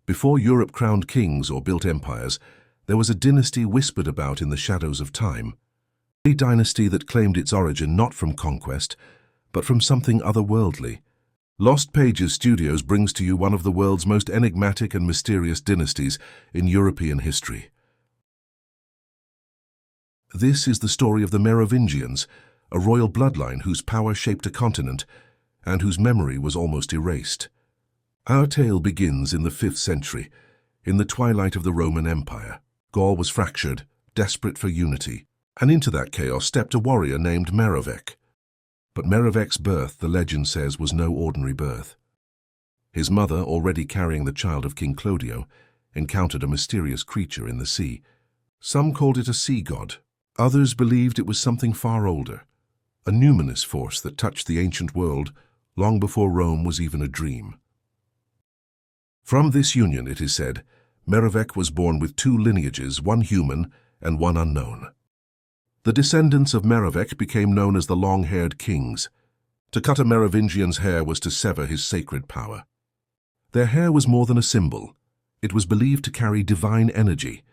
Before Europe crowned kings or built empires, there was a dynasty whispered about in the shadows of time. A dynasty that claimed its origin not from conquest, but from something otherworldly. Lost Pages Studios brings to you one of the world's most enigmatic and mysterious dynasties in European history. This is the story of the Merovingians, a royal bloodline whose power shaped a continent and whose memory was almost erased. Our tale begins in the 5th century, in the twilight of the Roman Empire. Gaul was fractured, desperate for unity, and into that chaos stepped a warrior named Merovech. But Merovech's birth, the legend says, was no ordinary birth. His mother, already carrying the child of King Clodio, encountered a mysterious creature in the sea. Some called it a sea god. Others believed it was something far older, a numinous force that touched the ancient world long before Rome was even a dream. From this union, it is said, Merovech was born with 2 lineages, one human and one unknown. The descendants of Merovech became known as the long-haired kings. To cut a Merovingian's hair was to sever his sacred power. Their hair was more than a symbol. It was believed to carry divine energy.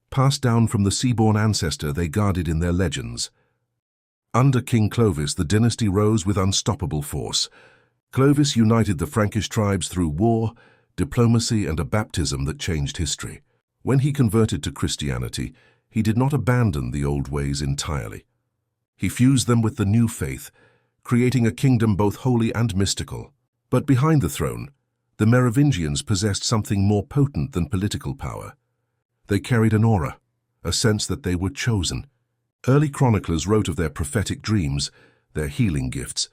Passed down from the sea-born ancestor they guarded in their legends. Under King Clovis, the dynasty rose with unstoppable force. Clovis united the Frankish tribes through war, diplomacy, and a baptism that changed history. When he converted to Christianity, he did not abandon the old ways entirely. He fused them with the new faith, creating a kingdom both holy and mystical. But behind the throne, the Merovingians possessed something more potent than political power. They carried an aura, a sense that they were chosen. Early chroniclers wrote of their prophetic dreams, their healing gifts,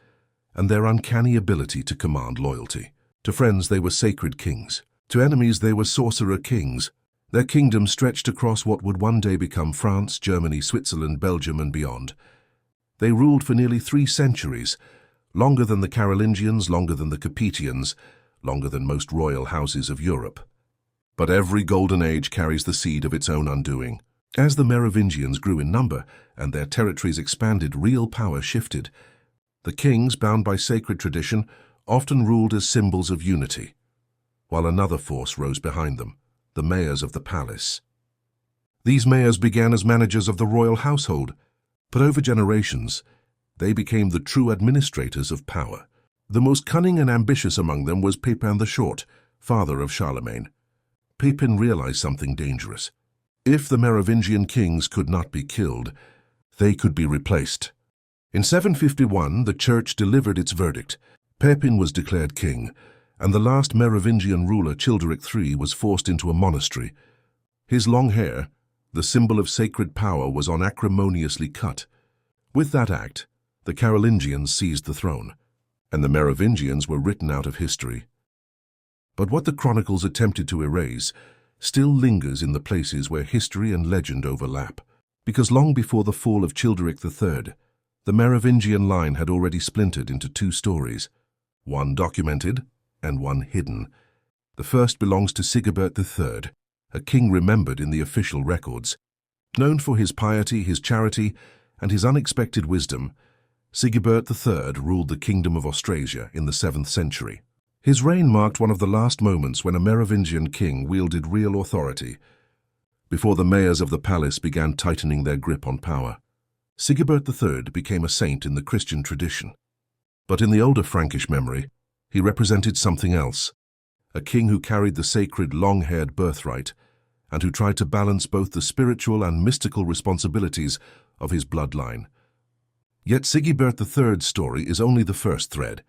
and their uncanny ability to command loyalty. To friends, they were sacred kings. To enemies, they were sorcerer kings. Their kingdom stretched across what would one day become France, Germany, Switzerland, Belgium, and beyond. They ruled for nearly 3 centuries, longer than the Carolingians, longer than the Capetians, longer than most royal houses of Europe. But every golden age carries the seed of its own undoing. As the Merovingians grew in number and their territories expanded, real power shifted. The kings, bound by sacred tradition, often ruled as symbols of unity, while another force rose behind them, the mayors of the palace. These mayors began as managers of the royal household, but over generations, they became the true administrators of power. The most cunning and ambitious among them was Pepin the Short, father of Charlemagne. Pepin realized something dangerous. If the Merovingian kings could not be killed, they could be replaced. In 751, the church delivered its verdict. Pepin was declared king, and the last Merovingian ruler, Sigibert III, was forced into a monastery. His long hair, the symbol of sacred power, was unacrimoniously cut. With that act, the Carolingians seized the throne, and the Merovingians were written out of history. But what the chronicles attempted to erase still lingers in the places where history and legend overlap, because long before the fall of Sigibert III, the Merovingian line had already splintered into 2 stories, one documented and one hidden. The first belongs to Sigibert III, a king remembered in the official records. Known for his piety, his charity, and his unexpected wisdom, Sigibert III ruled the Kingdom of Austrasia in the 7th century. His reign marked one of the last moments when a Merovingian king wielded real authority, before the mayors of the palace began tightening their grip on power. Sigibert III became a saint in the Christian tradition. But in the older Frankish memory, he represented something else, a king who carried the sacred long-haired birthright and who tried to balance both the spiritual and mystical responsibilities of his bloodline. Yet Sigibert III's story is only the first thread.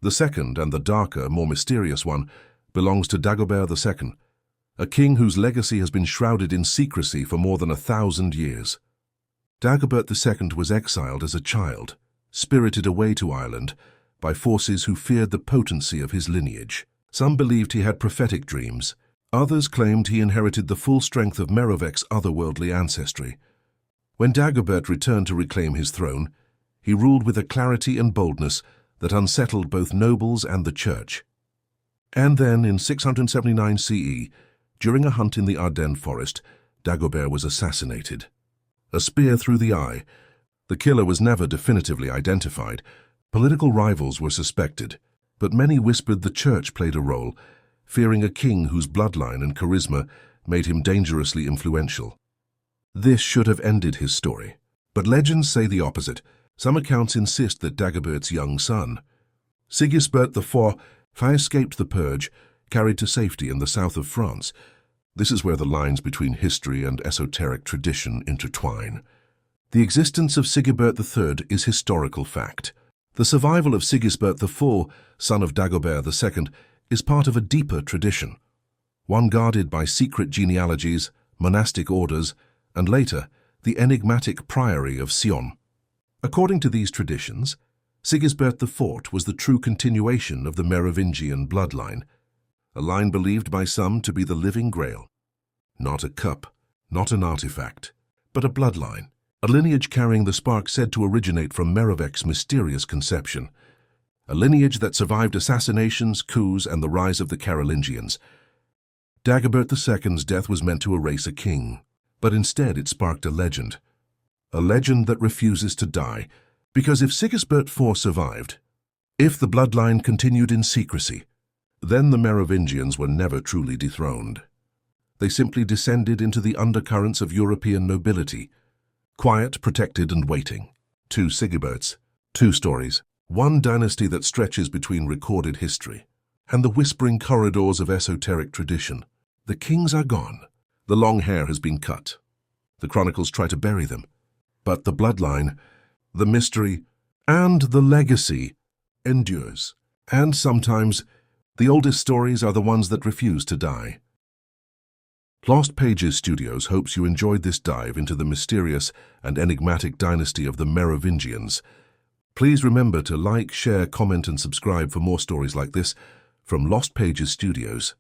The second, and the darker, more mysterious one, belongs to Dagobert II, a king whose legacy has been shrouded in secrecy for more than 1,000 years. Dagobert II was exiled as a child, spirited away to Ireland by forces who feared the potency of his lineage. Some believed he had prophetic dreams. Others claimed he inherited the full strength of Merovech's otherworldly ancestry. When Dagobert returned to reclaim his throne, he ruled with a clarity and boldness that unsettled both nobles and the church. And then, in 679 CE, during a hunt in the Ardennes forest, Dagobert was assassinated. A spear through the eye. The killer was never definitively identified. Political rivals were suspected, but many whispered the church played a role, fearing a king whose bloodline and charisma made him dangerously influential. This should have ended his story, but legends say the opposite. Some accounts insist that Dagobert's young son, Sigisbert IV, escaped the purge, carried to safety in the south of France. This is where the lines between history and esoteric tradition intertwine. The existence of Sigibert III is historical fact. The survival of Sigisbert IV, son of Dagobert II, is part of a deeper tradition, one guarded by secret genealogies, monastic orders, and later, the enigmatic Priory of Sion. According to these traditions, Sigisbert IV was the true continuation of the Merovingian bloodline, a line believed by some to be the living Grail. Not a cup, not an artifact, but a bloodline, a lineage carrying the spark said to originate from Merovech's mysterious conception, a lineage that survived assassinations, coups, and the rise of the Carolingians. Dagobert II's death was meant to erase a king, but instead it sparked a legend that refuses to die, because if Sigisbert IV survived, if the bloodline continued in secrecy, then the Merovingians were never truly dethroned. They simply descended into the undercurrents of European nobility, quiet, protected, and waiting. Two Sigiberts, two stories, one dynasty that stretches between recorded history and the whispering corridors of esoteric tradition. The kings are gone. The long hair has been cut. The chronicles try to bury them. But the bloodline, the mystery, and the legacy endures. And sometimes, the oldest stories are the ones that refuse to die. Lost Pages Studios hopes you enjoyed this dive into the mysterious and enigmatic dynasty of the Merovingians. Please remember to like, share, comment, and subscribe for more stories like this from Lost Pages Studios.